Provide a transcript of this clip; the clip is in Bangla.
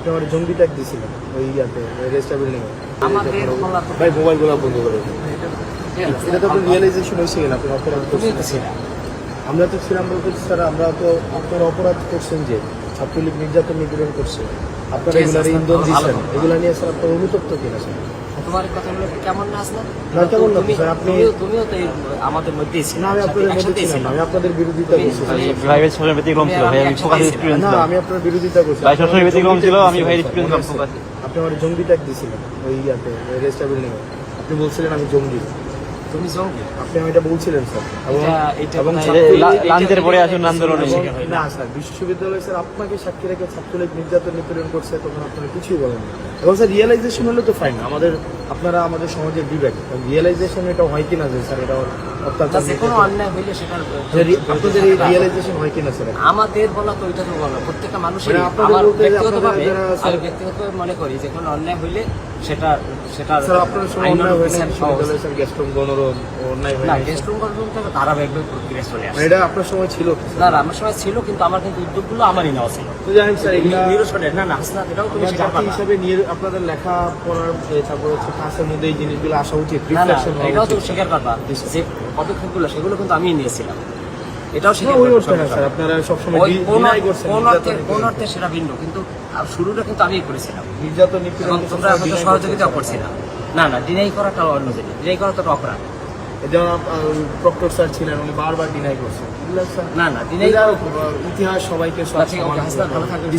আপনি আমার জঙ্গি ট্যাগ দিয়েছিলেন ওই ইয়াতে রেজিস্টার বিল্ডিং আমাদের বলা তো ভাই মোবাইলগুলো বন্ধ করে দিন। এটা তো আপনার রিয়েলাইজেশন হয়েছে কিনা আপনি অপরাধ তুমি করছেন? তো ছিলা। আমরা তো ছিলাম বলতে স্যার আমরা তো আপনার অপরাধ করছেন যে ছাত্রলীগ নির্যাতন নিপীড়ন করছে আপনারা ঠিক আছে, এগুলার স্যার, ইন্ধন ভালো দিচ্ছেন কথা। এগুলা নিয়ে স্যার আপনার অনুতপ্ত কিনা স্যার? তোমার কথাগুলো কেমন না আসলে না, কেমন না, স্যার, আপনি- তুমিও তো আমাদের মধ্যেই ছিল না আমি আপনাদের মধ্যে ছিলাম না, আমি আপনাদের বিরোধিতা করছি স্যার। ভাইয়ের সবসময় ব্যতিক্রম ছিল, ভাই আমি ফোকাস স্টুডেন্ট না ছিলাম। আমি আপনার বিরোধিতা করছি। ভাই সবসময় আপনি ব্যতিক্রম জঙ্গি ছিল, ট্যাগ আমি ভাইয়ের দিয়েছিলেন, স্টুডেন্ট মনে ছিলাম আছে? ফোকাসে। আপনি আমার জঙ্গি ট্যাগ দিয়েছিলেন ওই ইয়াতে রেজিস্টার বিল্ডিং আপনি বলছিলেন আমি জঙ্গি, তুমি জঙ্গি। আপনি আমি এটা বলছিলেন স্যার। এটা এবং বোধহয়- ছাত্রলীগ- লাঞ্চের পরে আসুন আন্দোলনে। এবং- না স্যার বিশ্ববিদ্যালয় স্যার আপনাকে সাক্ষী রেখে ছাত্রলীগ নির্যাতন নিপীড়ন করছে তখন আপনারা কিছুই বলেন না। এবং স্যার রিয়েলাইজেশন হলে তো ফাইন, আপনারা আমাদের সমাজের বিবেক রিয়েলাইজেশন এটা হয় কিনা যে স্যার এটা অত্যাচার যে কোনো অন্যায় হইলে সেটার আপনাদের এই রিয়েলাইজেশন হয় কিনা স্যার? আমাদের বলা তো ওইটা তো বলা প্রত্যেকটা মানুষের মানে আপনাদের আমার বলতে যে ব্যক্তিগতভাবে আপনাদের যারা আমি স্যার- ব্যক্তিগতভাবে মনে করি যে কোনো অন্যায় হইলে সেটা স্যার আপনার সময় আইনানুগ অন্যায় হয় না বিচার হওয়া উচিত। বিশ্ববিদ্যালয় স্যার গেস্টরুম গণরম অন্যায় হয় না না গেস্ট রুম গঠন থেকে ধারাবাহিকভাবে প্রক্রিয়া চলে মানে আসে। এটা আপনার সময় ছিল কি স্যার? না না, আমার সময় ছিল কিন্তু আমার কিন্তু উদ্যোগগুলো আমারই নেওয়া ছিল। তো জানেন স্যার এগুলা নিরসনের না না হাসনাত এটাও তুমি আমরা স্বীকার জাতি করবা। হিসাবে আপনাদের লেখাপড়ার তারপর হচ্ছে ক্লাসের মধ্যে এই জিনিসগুলো আসা উচিত, না না রিফ্লেকশন হওয়া এটাও তুমি উচিত। স্বীকার করবা যে পদক্ষেপগুলো সেগুলো কিন্তু আমিই নিয়েছিলাম। এটাও না, স্বীকার ওই করবা অর্থে না স্যার, আপনারা সবসময় ডিনাই করছেন কোন অর্থে সেটা ভিন্ন কিন্তু শুরুটা কিন্তু আমিই করেছিলাম নির্যাতন নিপীড়ন এবং তোমরা হয়তো সহযোগিতা করছিলাম। না না ডিনাই করাটা অন্য জিনিস, ডিনাই করা তো একটা অপরাধ। যেমন প্রক্টর স্যার ছিলেন উনি বারবার ডিনাই করছেন। এগুলা স্যার না না ডিনাই এগুলা ইতিহাস সবাইকে সব ঠিক আছে, হাসনাত ভালো থাকবে।